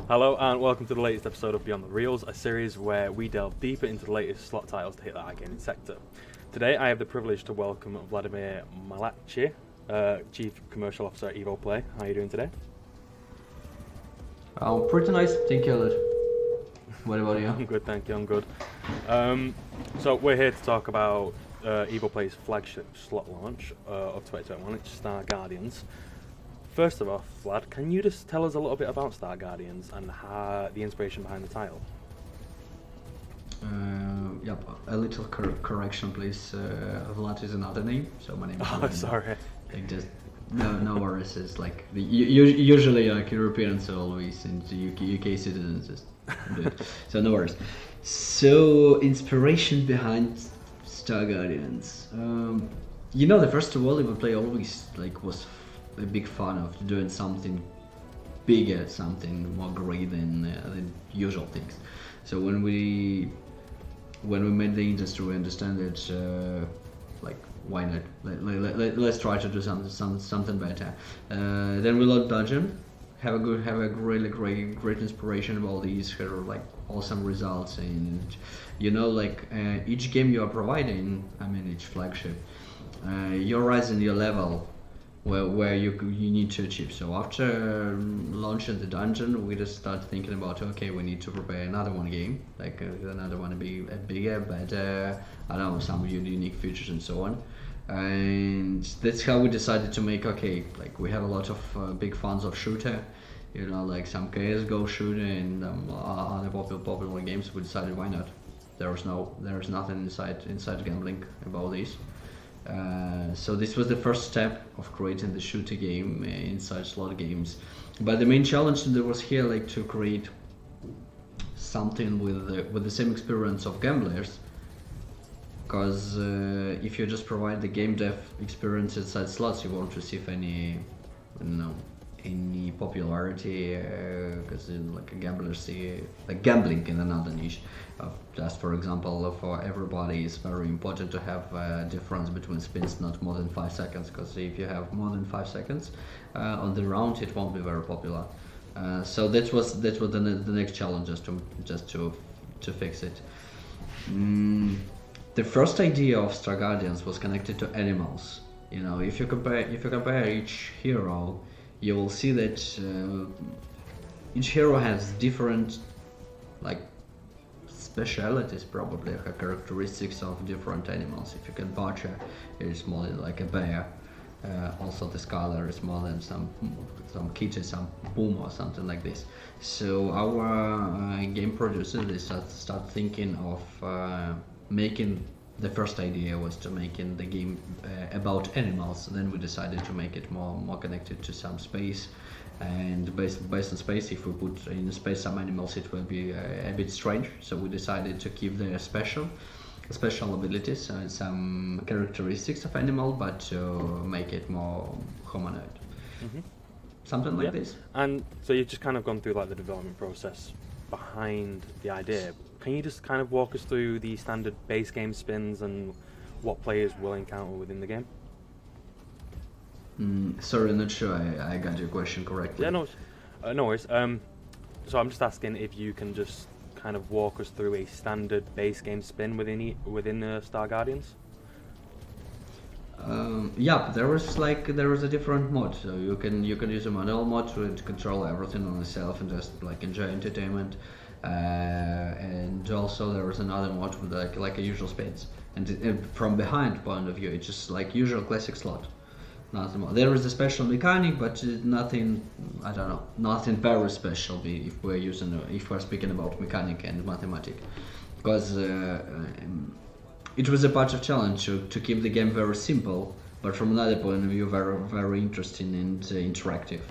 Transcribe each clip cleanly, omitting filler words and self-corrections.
Hello and welcome to the latest episode of Beyond the Reels, a series where we delve deeper into the latest slot titles to hit the iGaming sector. Today I have the privilege to welcome Vladimir Malakchi, Chief Commercial Officer at Evoplay. How are you doing today? Pretty nice, thank you. What about you? I'm good, thank you, I'm good. So we're here to talk about Evoplay's flagship slot launch of 2021, which is Star Guardians. First of all, Vlad, can you just tell us a little bit about Star Guardians and the inspiration behind the title? Yep, a little correction please. Vlad is another name, so my name is Oh, sorry. Like just, no worries. It's like, usually like Europeans are always, and UK citizens just do it. So no worries. So, inspiration behind Star Guardians. The first of all, Evoplay always was a big fan of doing something bigger, something more great than usual things. So when we made the industry, we understand that why not? Let's try to do something better. Then we load Dungeon, have a really great inspiration about these awesome results, and each game you are providing, each flagship, you're rising your level where you need to achieve. So after launching the dungeon, we just start thinking about, okay, we need to prepare another game, another one to be bigger, better, I don't know, some unique features and so on. And that's how we decided to make, we have a lot of big fans of shooter, some CSGO shooter and other popular games. We decided, why not? There's nothing inside gambling about this. So this was the first step of creating the shooter game inside slot games. But the main challenge that was here, to create something with the same experience of gamblers. Because if you just provide the game dev experience inside slots, you won't receive any popularity. Because gamblers see gambling in another niche. Just for example, for everybody, it's very important to have a difference between spins not more than 5 seconds. Because if you have more than 5 seconds on the round, it won't be very popular. So that was the next challenge, just to fix it. The first idea of Star Guardians was connected to animals. If you compare each hero, you will see that each hero has different specialities, probably characteristics of different animals. If you can Butcher, it's more like a bear. Also the Skylar is more than some kitty, some boom or something like this. So our game producers, they start thinking of making. The first idea was to making the game about animals. Then we decided to make it more connected to some space, and based on space, if we put in space some animals, it will be a bit strange. So we decided to keep their special abilities and some characteristics of animal, but to make it more humanoid. Mm-hmm. Something like this. And so you've just kind of gone through the development process behind the idea. Can you just kind of walk us through the standard base game spins and what players will encounter within the game? Sorry, I'm not sure I got your question correctly. Yeah, no worries. So I'm just asking if you can just kind of walk us through a standard base game spin within Star Guardians. Yeah, there is a different mod. So you can use a manual mod to control everything on yourself and just enjoy entertainment. And also there is another mod with like a usual spins, and from behind point of view, it's just like usual classic slot. Nothing more. There is a special mechanic, but nothing. I don't know. Nothing very special. If we're speaking about mechanic and mathematics, because it was a part of challenge to keep the game very simple, but from another point of view, very interesting and interactive.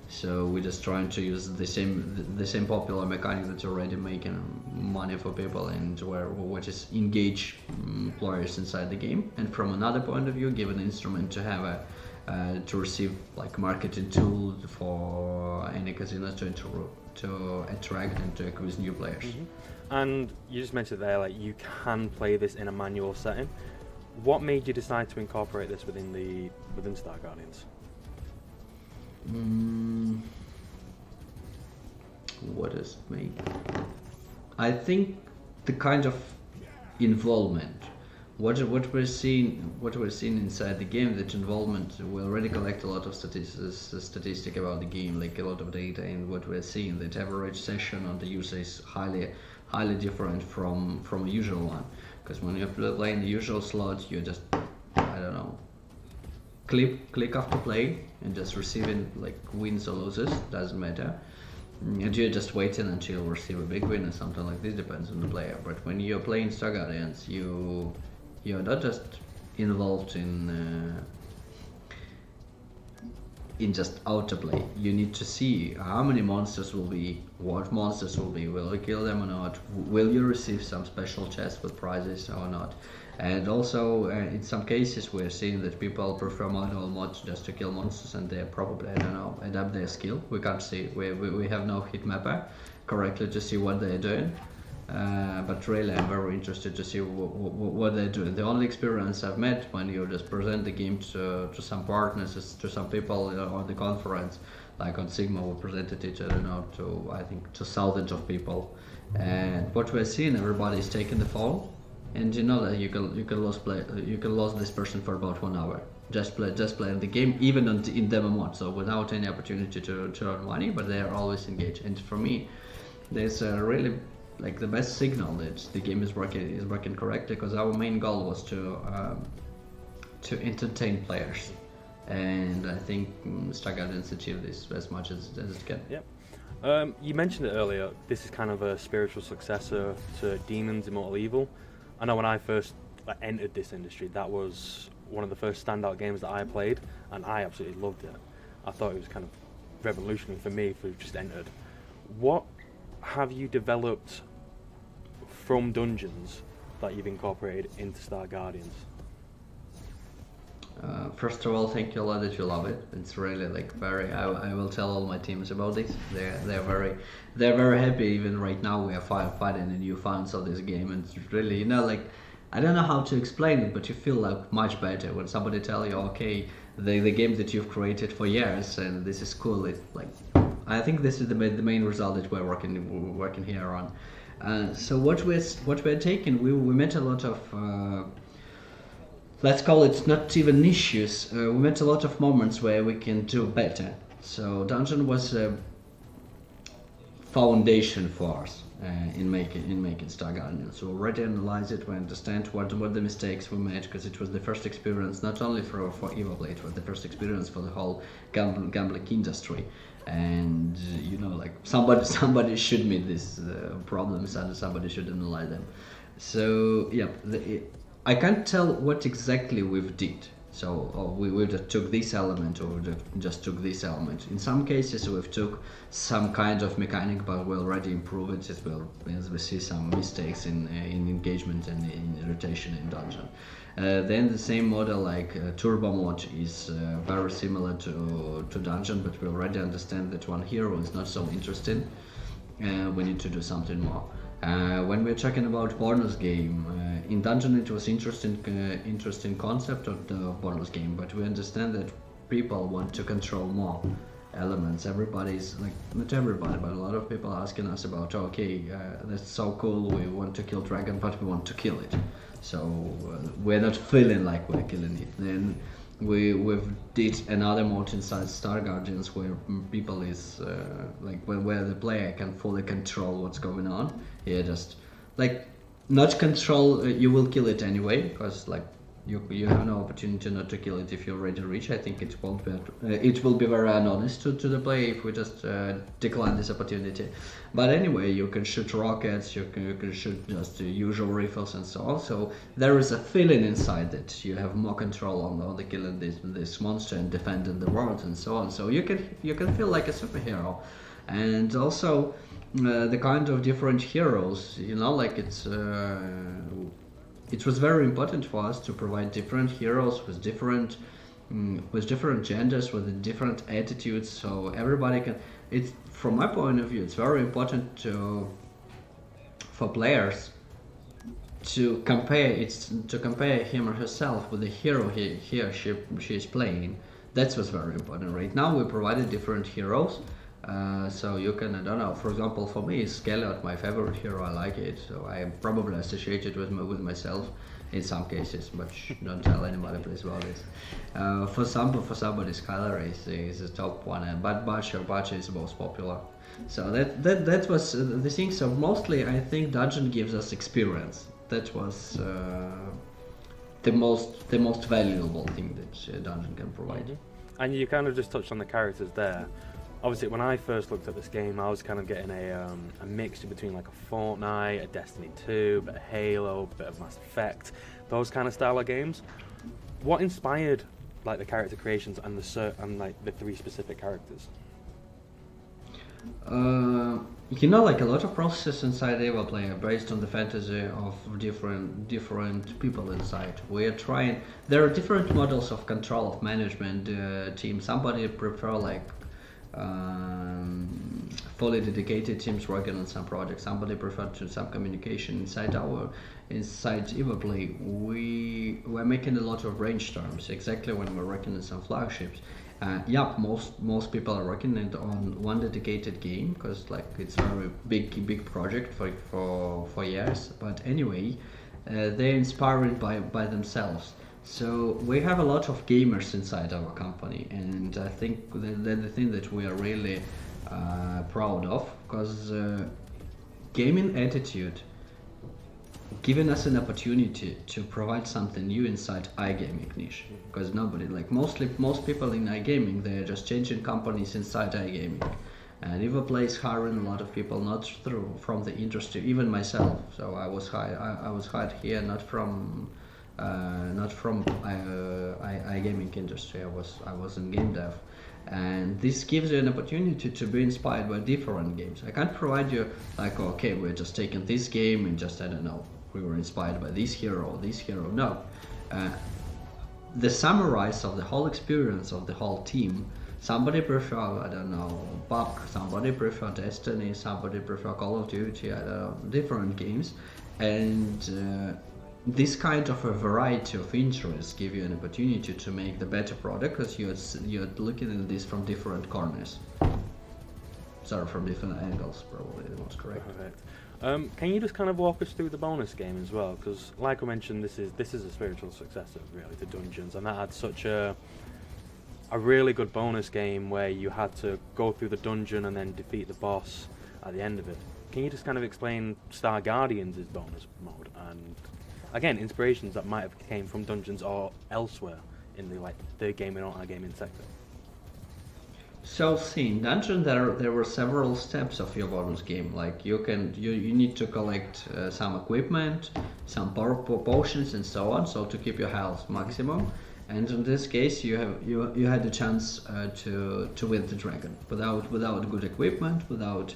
So we're just trying to use the same popular mechanic that's already making money for people, and which is engage players inside the game. And from another point of view, give an instrument to have to receive marketing tool for any casinos to attract and to acquire new players. Mm-hmm. And you just mentioned there you can play this in a manual setting. What made you decide to incorporate this within Star Guardians? what is me? I think the kind of involvement, what we're seeing inside the game, that involvement, we already collect a lot of statistic about the game, like a lot of data, and what we're seeing, that average session on the user is highly different from a usual one. Because when you're playing the usual slot, you just, I don't know, click after play and just receiving like wins or losses, doesn't matter. And you're just waiting until you receive a big win or something like this, depends on the player. But when you're playing Star Guardians, you're not just involved in just autoplay. You need to see how many monsters will be, what monsters will be, will you kill them or not, will you receive some special chests with prizes or not. And also in some cases we're seeing that people prefer manual mods just to kill monsters, and they probably, I don't know, adapt their skill. We can't see, we have no hit mapper correctly to see what they're doing. But really I'm very interested to see what they're doing. The only experience I've met when you just present the game to some partners, to some people on the conference, like on Sigma we presented it, I don't know, to I think to thousands of people, and what we're seeing, everybody's taking the phone, and you know that you can lose this person for about 1 hour just playing the game, even in demo mode, so without any opportunity to earn money, but they are always engaged. And for me, there's a really like the best signal that the game is working correctly, because our main goal was to entertain players, and I think Star Guardians achieved this as much as it can. Yep. You mentioned it earlier, this is kind of a spiritual successor to Demon's Immortal Evil. I know when I first entered this industry, that was one of the first standout games that I played, and I absolutely loved it. I thought it was kind of revolutionary for me who just entered. What have you developed from Dungeons that you've incorporated into Star Guardians? First of all, thank you a lot that you love it. It's really like very. I will tell all my teams about this. They're very happy. Even right now, we are fighting the new fans of this game, and it's really, you know, like, I don't know how to explain it, but you feel like much better when somebody tell you, okay, the game that you've created for years, and this is cool. It's like, I think this is the main result that we're working here on. So what we're taking, we met a lot of. Let's call it not even issues. We met a lot of moments where we can do better. So Dungeon was a foundation for us in making Star Guardians. So we already analyze it, we understand what the mistakes we made, because it was the first experience not only for Evoplay, it was the first experience for the whole gambling industry. And you know, like somebody should meet these problems, and somebody should analyze them. So yeah. I can't tell what exactly we've did. So we just took this element, or just took this element. In some cases we've took some kind of mechanic, but we already improved it as well, as we see some mistakes in engagement and in rotation in Dungeon. Then the same model, like Turbo mode, is very similar to Dungeon, but we already understand that one hero is not so interesting. We need to do something more. When we're talking about bonus game, in Dungeon it was interesting concept of the bonus game, but we understand that people want to control more elements. Everybody's like, not everybody, but a lot of people asking us about, okay, that's so cool, we want to kill dragon, but we want to kill it. So we're not feeling like we're killing it. Then we've did another mode inside Star Guardians where people is like where the player can fully control what's going on. Yeah, just like not control, you will kill it anyway, because like you have no opportunity not to kill it if you already reach. I think it won't be it will be very honest to the player if we just decline this opportunity. But anyway, you can shoot rockets, you can shoot just usual rifles and so on. So there is a feeling inside that you have more control on the killing this monster and defending the world and so on. So you can feel like a superhero. And also the kind of different heroes, you know, like it was very important for us to provide different heroes with different genders, with different attitudes, so everybody can. It's, from my point of view, it's very important for players to compare him or herself with the hero she is playing. That's what's very important. Right now we provided different heroes, So you can, I don't know, for example, for me, Skelot, my favorite hero, I like it, so I probably associate it with myself in some cases, but don't tell anybody please about this. For somebody, Skylar is the top one, but Bacha is the most popular. So that was the thing. So mostly, I think Dungeon gives us experience. That was the most valuable thing that Dungeon can provide. Mm-hmm. And you kind of just touched on the characters there. Obviously, when I first looked at this game, I was kind of getting a mixture between like a Fortnite, a Destiny 2, a bit of Halo, a bit of Mass Effect, those kind of style of games. What inspired like the character creations and the 3 specific characters? You know, like a lot of processes inside Evoplay are based on the fantasy of different people inside. We are trying. There are different models of control of management team. Somebody prefer like fully dedicated teams working on some projects. Somebody prefer to some communication inside Evoplay. We're making a lot of brainstorms exactly when we're working on some flagships. Most people are working on one dedicated game because like it's a very big project for years. But anyway, they're inspired by themselves. So we have a lot of gamers inside our company, and I think that's the thing that we are really proud of, because gaming attitude giving us an opportunity to provide something new inside iGaming niche, because nobody, like most people in iGaming, they're just changing companies inside iGaming, and Evoplay is hiring a lot of people not from the industry, even myself. So I was hired here not from iGaming industry. I was in game dev, and this gives you an opportunity to be inspired by different games. I can't provide you like, okay, we're just taking this game and just, I don't know, we were inspired by this hero. No, the summarize of the whole experience of the whole team. Somebody prefer, I don't know, Buck, somebody prefer Destiny, somebody prefer Call of Duty, I don't know, different games, and this kind of a variety of interests give you an opportunity to make the better product, because you're looking at this from different corners. Sorry, from different angles, probably the most correct. Perfect. Can you just kind of walk us through the bonus game as well? Because, like I mentioned, this is a spiritual successor, really, to Dungeons, and that had such a really good bonus game where you had to go through the dungeon and then defeat the boss at the end of it. Can you just kind of explain Star Guardians' bonus mode, and again, inspirations that might have came from Dungeons or elsewhere in the gaming or iGaming sector? So, see, in Dungeon there were several steps of your bonus game. Like you need to collect some equipment, some power potions, and so on, so to keep your health maximum. And in this case, you had a chance to win the dragon. Without good equipment, without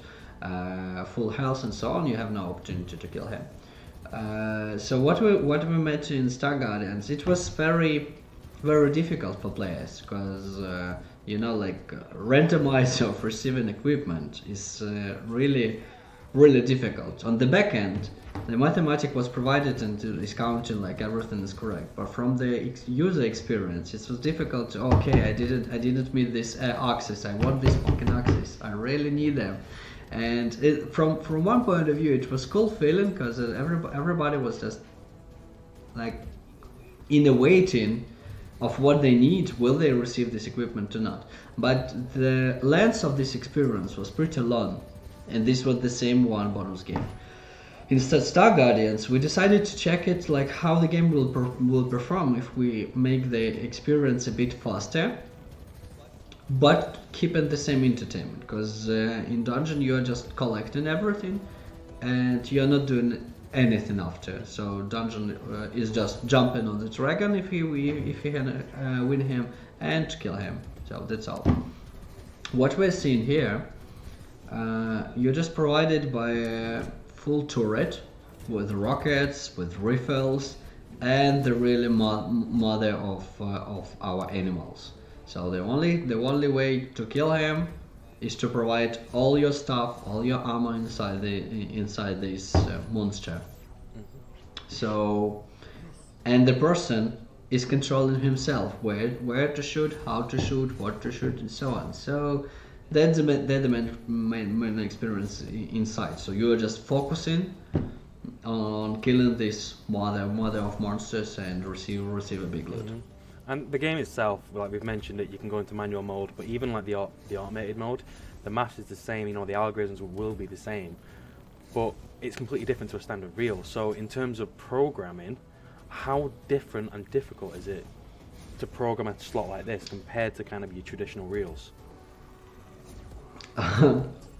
full health, and so on, you have no opportunity to kill him. So what we met in Star Guardians, it was very difficult for players, because you know, like randomizer of receiving equipment is really difficult. On the back end, the mathematics was provided and is counting like everything is correct, but from the user experience, it was difficult to, okay, I didn't meet this axis, I want this fucking axis, I really need them. And from one point of view, it was cool feeling, because everybody was just like in the waiting of what they need, will they receive this equipment or not. But the length of this experience was pretty long, and this was the same one bonus game. Instead, Star Guardians, we decided to check it, like how the game will perform if we make the experience a bit faster, but keeping the same entertainment, because in Dungeon you're just collecting everything and you're not doing anything after. So Dungeon is just jumping on the dragon if he can win him and kill him. So that's all. What we're seeing here, you're just provided by a full turret with rockets, with rifles, and the really mother of our animals. So the only way to kill him is to provide all your stuff, all your armor inside this monster. So, and the person is controlling himself where to shoot, how to shoot, what to shoot, and so on. So that's the main experience inside. So you're just focusing on killing this mother of monsters and receive a big loot. Mm-hmm. And the game itself, like we've mentioned it, you can go into manual mode, but even like the automated mode, the math is the same. You know, the algorithms will be the same, but it's completely different to a standard reel. So in terms of programming, how different and difficult is it to program a slot like this compared to kind of your traditional reels?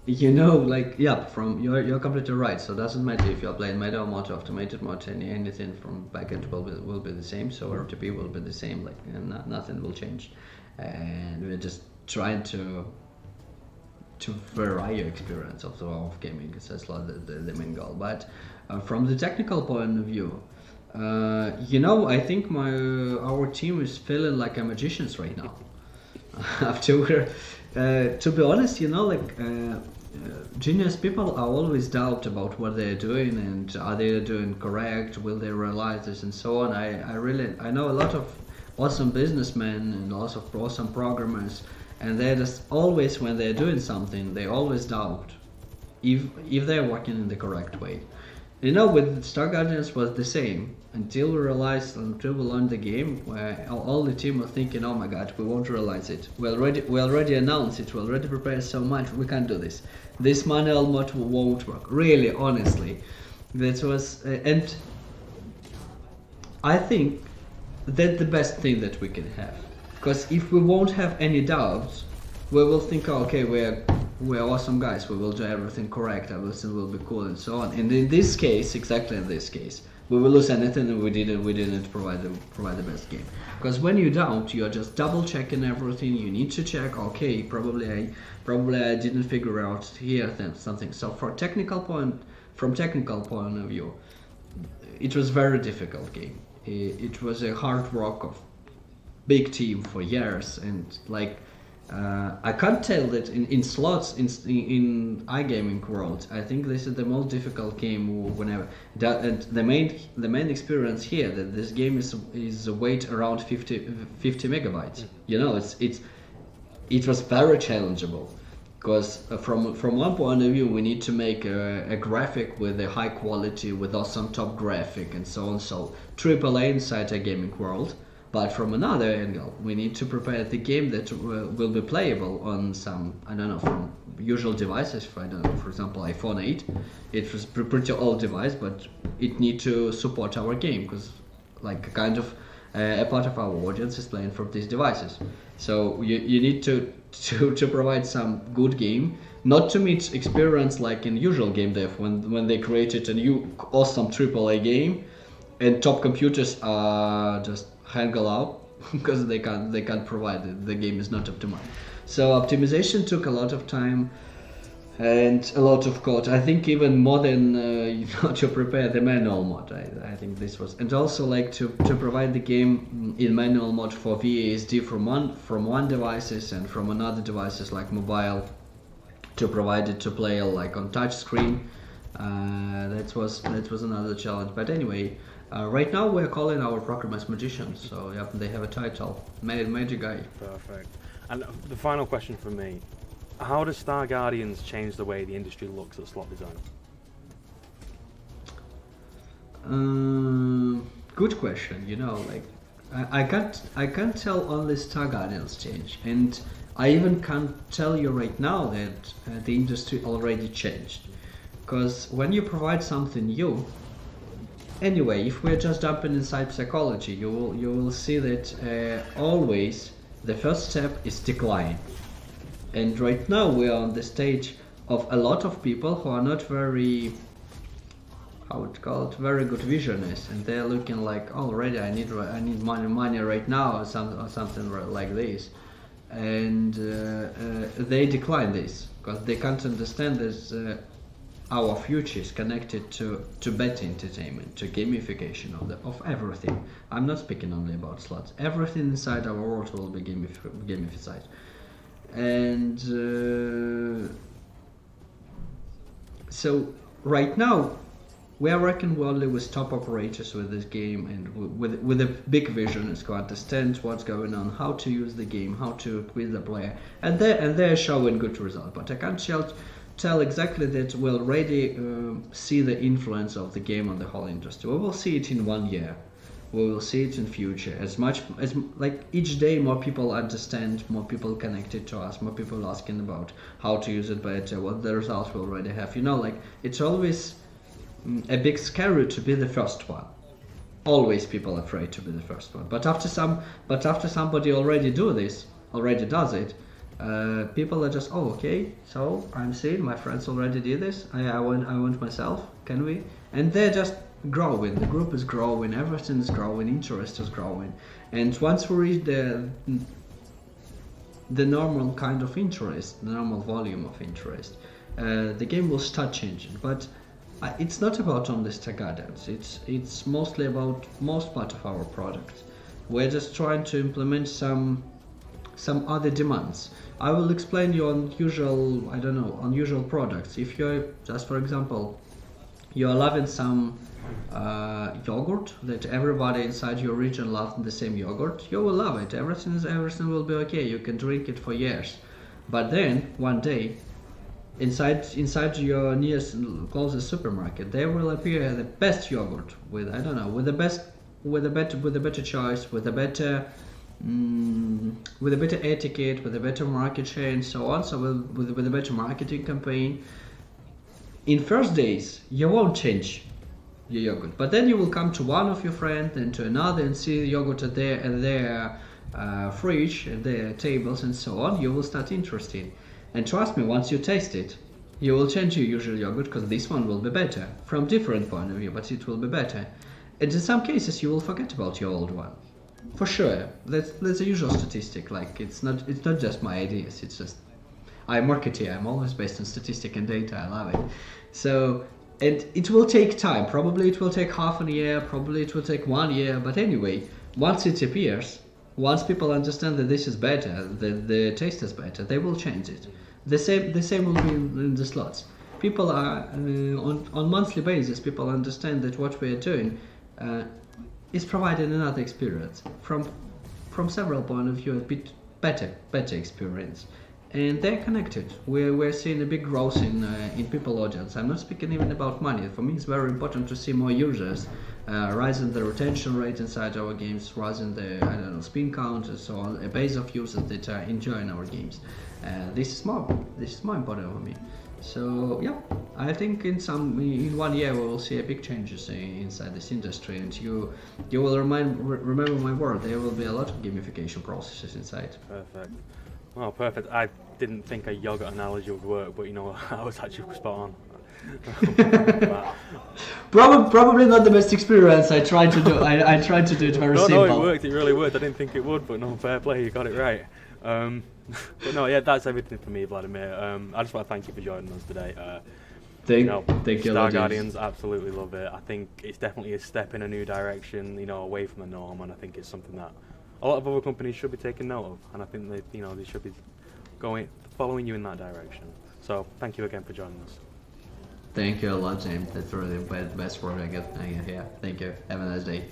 You know, like, yeah, you're completely right. So it doesn't matter if you're playing manual mode or automated mode, anything from backend will be the same. So RTP will be the same, like, and nothing will change. And we're just trying to vary your experience of gaming. It's just like the main goal. But from the technical point of view, you know, I think our team is feeling like a magicians right now. After to be honest, you know, like genius people are always doubt about what they're doing and are they doing correct, will they realize this and so on. I know a lot of awesome businessmen and lots of awesome programmers, and they're just always, when they're doing something, they always doubt if they're working in the correct way. You know, with Star Guardians was the same until we learned the game, where all the team was thinking, oh my god, we won't realize it. We already announced it, we already prepared so much, we can't do this. This manual mode won't work. Really, honestly. That was, and I think that's the best thing that we can have. Because if we won't have any doubts, we will think, oh, okay, we're awesome guys, we will do everything correct, everything will be cool and so on. And in this case, exactly in this case, we will lose anything and we didn't provide the best game. Because when you doubt, you're just double checking everything. You need to check, okay, probably I didn't figure out here something. So from technical point of view, it was very difficult game. It was a hard work of big team for years, and like I can't tell that in slots in iGaming world, I think this is the most difficult game whenever. And the main experience here that this game is weight around 50 megabytes. You know, it was very challengeable, because from one point of view we need to make a graphic with a high quality, with awesome top graphic and so on. So AAA inside a gaming world. But from another angle, we need to prepare the game that will be playable on some, I don't know, from usual devices. For example, iPhone 8. It was a pretty old device, but it needs to support our game, because like kind of a part of our audience is playing from these devices. So you need to provide some good game, not to meet experience like in usual game dev when they created a new awesome AAA game, and top computers are just haggle out because they can't provide it. The game is not optimized. So optimization took a lot of time and a lot of code. I think even more than to prepare the manual mode. I think this was, and also like to provide the game in manual mode for VASD from one devices and from another devices like mobile, to provide it to play like on touch screen. That was another challenge. But anyway. Right now we're calling our programmers magicians, so yeah, they have a title, Magic Guy. Perfect. And the final question from me, how does Star Guardians change the way the industry looks at slot design? Good question. You know, like I can't tell only Star Guardians change, and I even can't tell you right now that the industry already changed, because when you provide something new. Anyway, if we're just jumping inside psychology, you will see that always the first step is decline. And right now we are on the stage of a lot of people who are not very, how would call it, very good visionaries, and they're looking like, oh, already I need money right now, or something like this, and they decline this because they can't understand this. Our future is connected to better entertainment, to gamification of everything. I'm not speaking only about slots. Everything inside our world will be gamified. And so right now, We are working only with top operators with this game and with a big vision is to understand what's going on, how to use the game, how to quiz the player, and they're showing good results. But I can't tell exactly that we'll already see the influence of the game on the whole industry. We will see it in 1 year. We will see it in future. As like each day, more people understand, more people connected to us, more people asking about how to use it better, what the results we already have. You know, like it's always a big scary to be the first one. Always people afraid to be the first one. But after somebody already does it, people are just, oh, okay, so I'm seeing my friends already did this. I want myself. Can we? And they're just growing. The group is growing. Everything is growing. Interest is growing. And once we reach the normal kind of interest, the normal volume of interest, the game will start changing. But it's not about only Star Guardians. It's mostly about most part of our product. We're just trying to implement some other demands. I will explain you unusual products. If you're just, for example, you're loving some yogurt that everybody inside your region loves the same yogurt, you will love it. Everything will be okay. You can drink it for years. But then one day, inside your nearest closest supermarket, there will appear the best yogurt with a better choice, with a better etiquette, with a better market share, and so on. So with a better marketing campaign. In first days, you won't change your yogurt, but then you will come to one of your friends and to another and see the yogurt at their fridge, at their tables, and so on. You will start interested. And trust me, once you taste it, you will change your usual yogurt because this one will be better from different point of view, but it will be better. And in some cases, you will forget about your old one, for sure. That's a usual statistic. Like it's not just my ideas. It's just I'm a marketer. I'm always based on statistic and data. I love it. So and it will take time. Probably it will take half a year. Probably it will take 1 year. But anyway, once it appears. Once people understand that this is better, that the taste is better, they will change it. The same will be in the slots. People are on monthly basis. People understand that what we are doing is providing another experience from several point of view, a bit better experience, and they're connected. We're seeing a big growth in people audience. I'm not speaking even about money. For me, it's very important to see more users. Rising the retention rate inside our games, rising the spin count, and so on, a base of users that are enjoying our games. This is more important for me. So yeah, I think in 1 year we will see a big changes inside this industry, and you will remember my word. There will be a lot of gamification processes inside. Perfect. Oh, perfect. I didn't think a yogurt analogy would work, but you know, I was actually spot on. Probably not the best experience. I tried to do it very simple. No, it worked. It really worked. I didn't think it would, but no, fair play. You got it right. But no, yeah, that's everything for me, Vladimir. I just want to thank you for joining us today. Thank you, Star Guardians, absolutely love it. I think it's definitely a step in a new direction, away from the norm, and I think it's something that a lot of other companies should be taking note of, and I think they should be following you in that direction. So thank you again for joining us. Thank you a lot, James. That's really the best word I get. Yeah, thank you. Have a nice day.